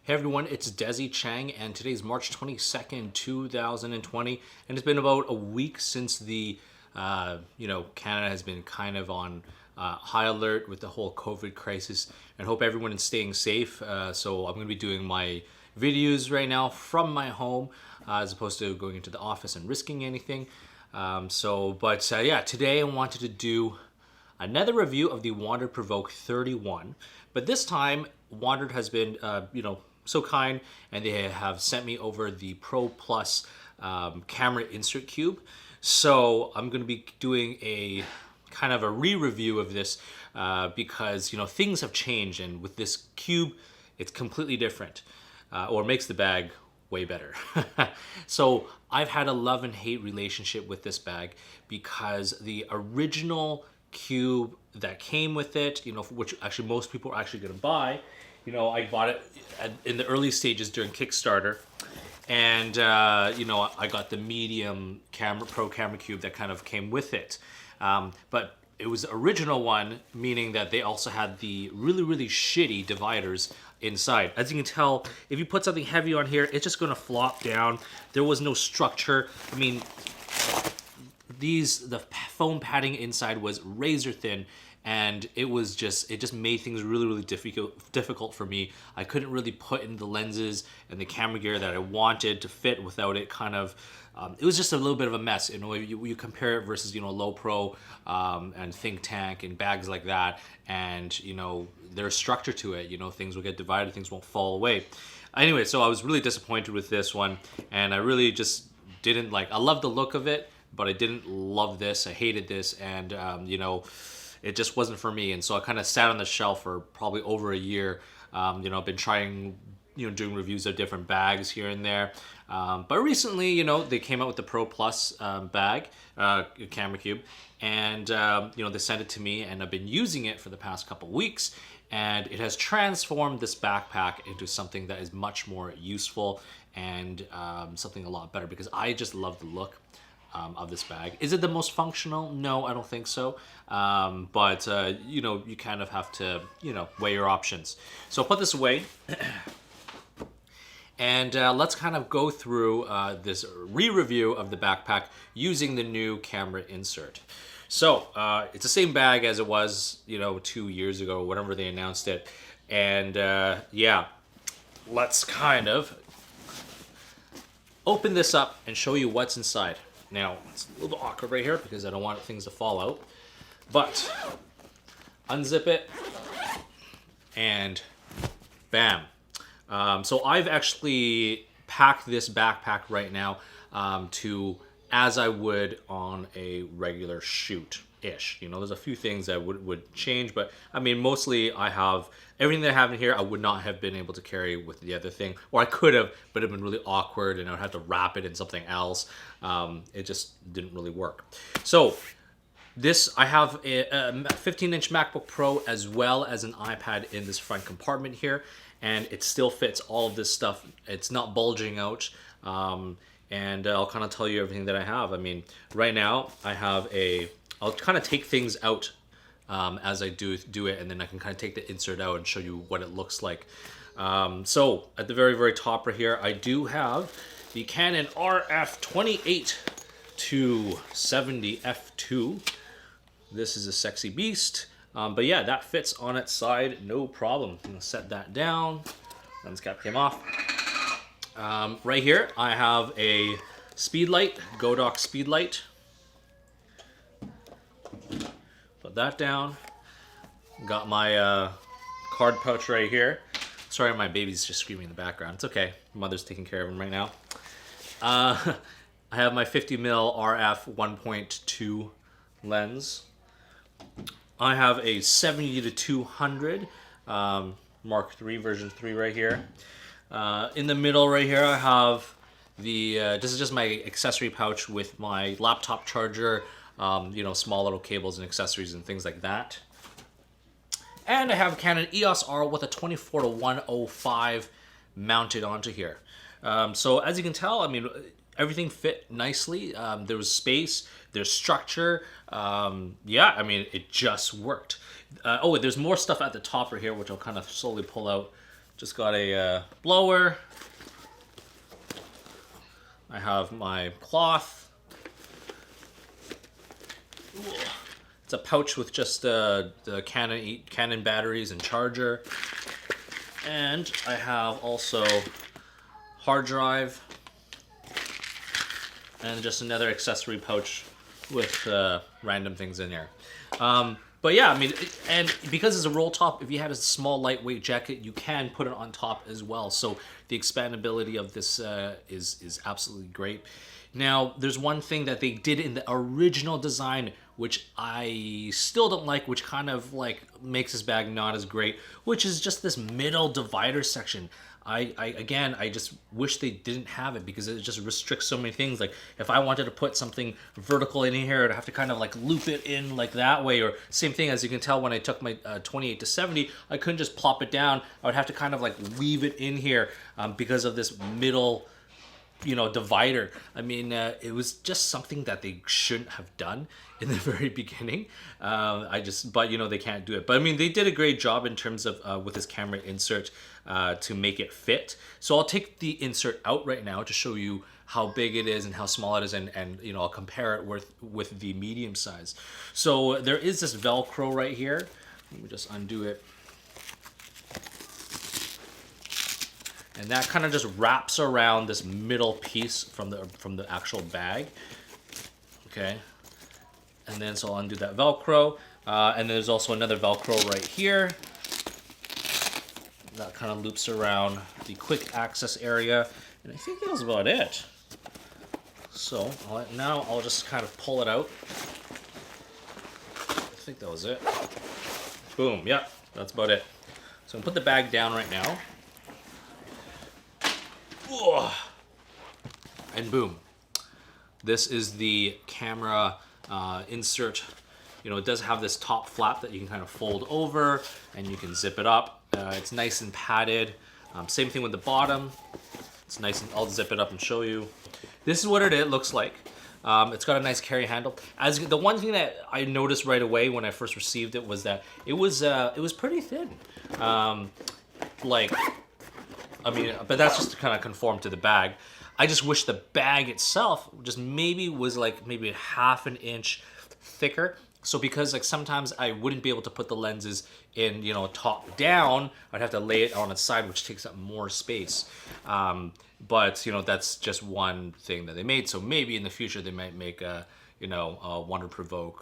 Hey everyone, it's Desy Cheng, and today's March 22nd, 2020, and it's been about a week since Canada has been kind of on high alert with the whole COVID crisis, and hope everyone is staying safe. So I'm going to be doing my videos right now from my home, as opposed to going into the office and risking anything. Today I wanted to do another review of the Wandrd PRVKE 31, but this time Wandrd has been, so kind, and they have sent me over the Pro Plus camera insert cube. So I'm going to be doing a kind of a re-review of this because things have changed, and with this cube, it's completely different, or makes the bag way better. So I've had a love and hate relationship with this bag because the original cube that came with it, which actually most people are actually going to buy. I bought it in the early stages during Kickstarter, and I got the medium pro camera cube that kind of came with it. But it was the original one, meaning that they also had the really, really shitty dividers inside. As you can tell, if you put something heavy on here, it's just going to flop down. There was no structure. I mean, the foam padding inside was razor thin, and it just made things really, really difficult for me. I couldn't really put in the lenses and the camera gear that I wanted to fit without it kind of, it was just a little bit of a mess. You compare it versus, Low Pro and Think Tank and bags like that, and, there's structure to it. Things will get divided, things won't fall away. Anyway, so I was really disappointed with this one, and I really just didn't I loved the look of it, but I didn't love this. I hated this, and, it just wasn't for me. And so I kind of sat on the shelf for probably over a year. I've been trying, doing reviews of different bags here and there. But recently, they came out with the Pro Plus bag, camera cube, and, they sent it to me, and I've been using it for the past couple weeks, and it has transformed this backpack into something that is much more useful and something a lot better, because I just love the look of this bag. Is it the most functional? No, I don't think so. But you kind of have to, weigh your options. So I'll put this away. And let's kind of go through this re-review of the backpack using the new camera insert. So it's the same bag as it was, 2 years ago, whenever they announced it. And let's kind of open this up and show you what's inside. Now, it's a little bit awkward right here because I don't want things to fall out. But unzip it, and bam. So I've actually packed this backpack right now to as I would on a regular shoot-ish. There's a few things that would change, but I mean, mostly I have everything that I have in here. I would not have been able to carry with the other thing, or I could have, but it'd been really awkward, and I would have to wrap it in something else. It just didn't really work. So I have a 15-inch MacBook Pro as well as an iPad in this front compartment here, and it still fits all of this stuff. It's not bulging out. And I'll kind of tell you everything that I have. I mean, right now I have I'll kind of take things out as I do it, and then I can kind of take the insert out and show you what it looks like. So at the very, very top right here, I do have the Canon RF28 to 70 f2. This is a sexy beast. But yeah, that fits on its side, no problem. I'm gonna set that down. Lens cap came off. Right here, I have a speedlight, Godox speedlight. Put that down. Got my card pouch right here. Sorry, my baby's just screaming in the background. It's okay. Mother's taking care of him right now. I have my 50mm RF 1.2 lens. I have a 70 to 200 Mark III version 3 right here. In the middle right here, I have this is just my accessory pouch with my laptop charger, small little cables and accessories and things like that. And I have a Canon EOS R with a 24 to 105 mounted onto here. So as you can tell, I mean, everything fit nicely. There was space, there's structure. Yeah, I mean, it just worked. There's more stuff at the top right here, which I'll kind of slowly pull out Just got a blower. I have my cloth. It's a pouch with just the Canon batteries and charger. And I have also hard drive and just another accessory pouch with random things in there. But yeah, I mean, and because it's a roll top, if you had a small lightweight jacket, you can put it on top as well. So the expandability of this is absolutely great. Now, there's one thing that they did in the original design, which I still don't like, which kind of like makes this bag not as great, which is just this middle divider section. I just wish they didn't have it because it just restricts so many things. Like if I wanted to put something vertical in here, I'd have to kind of like loop it in like that way. Or same thing, as you can tell when I took my 28 to 70, I couldn't just plop it down. I would have to kind of like weave it in here because of this middle, you know, divider. I mean, it was just something that they shouldn't have done in the very beginning. But you know, they can't do it. But I mean, they did a great job in terms of with this camera insert to make it fit. So I'll take the insert out right now to show you how big it is and how small it is, and you know, I'll compare it with the medium size. So there is this Velcro right here. Let me just undo it. And that kind of just wraps around this middle piece from the actual bag. Okay. And then so I'll undo that Velcro. And there's also another Velcro right here. That kind of loops around the quick access area. And I think that was about it. So now I'll just kind of pull it out. I think that was it. Boom. Yep. That's about it. So I'm going to put the bag down right now. And boom, this is the camera insert. You know, it does have this top flap that you can kind of fold over and you can zip it up. It's nice and padded. Same thing with the bottom. It's nice, and I'll zip it up and show you. This is what it looks like. It's got a nice carry handle. As the one thing that I noticed right away when I first received it was that it was pretty thin. I mean, but that's just to kind of conform to the bag. I just wish the bag itself just maybe was like maybe a half an inch thicker. So because like sometimes I wouldn't be able to put the lenses in, you know, top down, I'd have to lay it on its side, which takes up more space. But you know, that's just one thing that they made. So maybe in the future they might make a, you know, a Wandrd PRVKE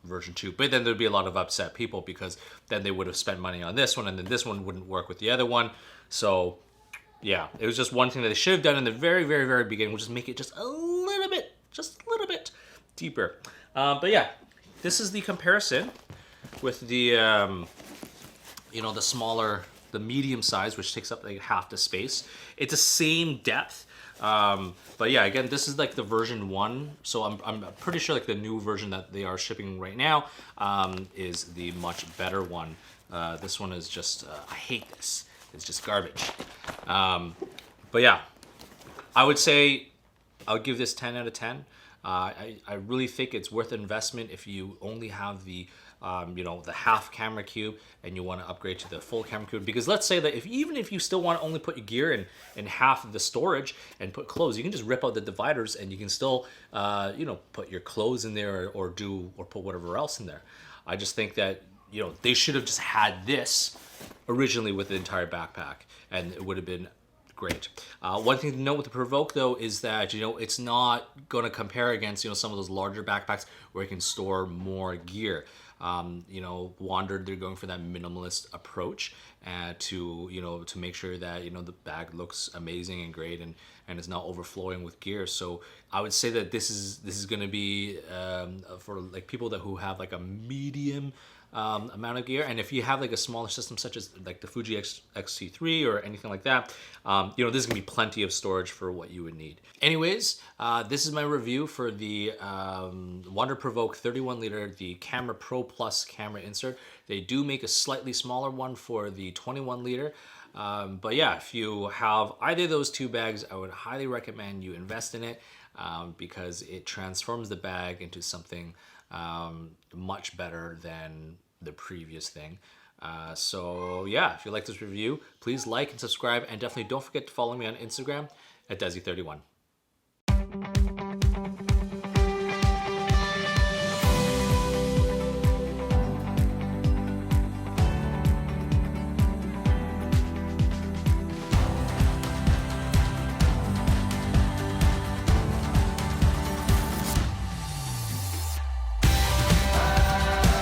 version 2. But then there'd be a lot of upset people because then they would have spent money on this one and then this one wouldn't work with the other one. So yeah, it was just one thing that they should have done in the very, very, very beginning, which is make it just a little bit deeper. But yeah, this is the comparison with the, you know, the smaller, the medium size, which takes up like half the space. It's the same depth. But yeah, again, this is like the version 1. So I'm pretty sure like the new version that they are shipping right now is the much better one. This one is just, I hate this. It's just garbage. But yeah, I would say I would give this 10 out of 10. I really think it's worth an investment if you only have the, you know, the half camera cube and you want to upgrade to the full camera cube. Because let's say that even if you still want to only put your gear in half of the storage and put clothes, you can just rip out the dividers and you can still, you know, put your clothes in there or put whatever else in there. I just think that, you know, they should have just had this originally with the entire backpack and it would have been great. One thing to note with the PRVKE though is that, you know, it's not going to compare against, you know, some of those larger backpacks where you can store more gear. You know, Wandrd, they're going for that minimalist approach to, you know, to make sure that, you know, the bag looks amazing and great and is not overflowing with gear. So I would say that this is going to be for like people who have like a medium amount of gear, and if you have like a smaller system such as like the Fuji X-T3 or anything like that, you know, there's gonna be plenty of storage for what you would need. Anyways, this is my review for the Wandrd PRVKE 31 liter, the Camera Pro Plus camera insert. They do make a slightly smaller one for the 21 liter. But yeah, if you have either of those two bags, I would highly recommend you invest in it because it transforms the bag into something much better than the previous thing. So yeah, if you like this review, please like and subscribe, and definitely don't forget to follow me on Instagram at Desy31.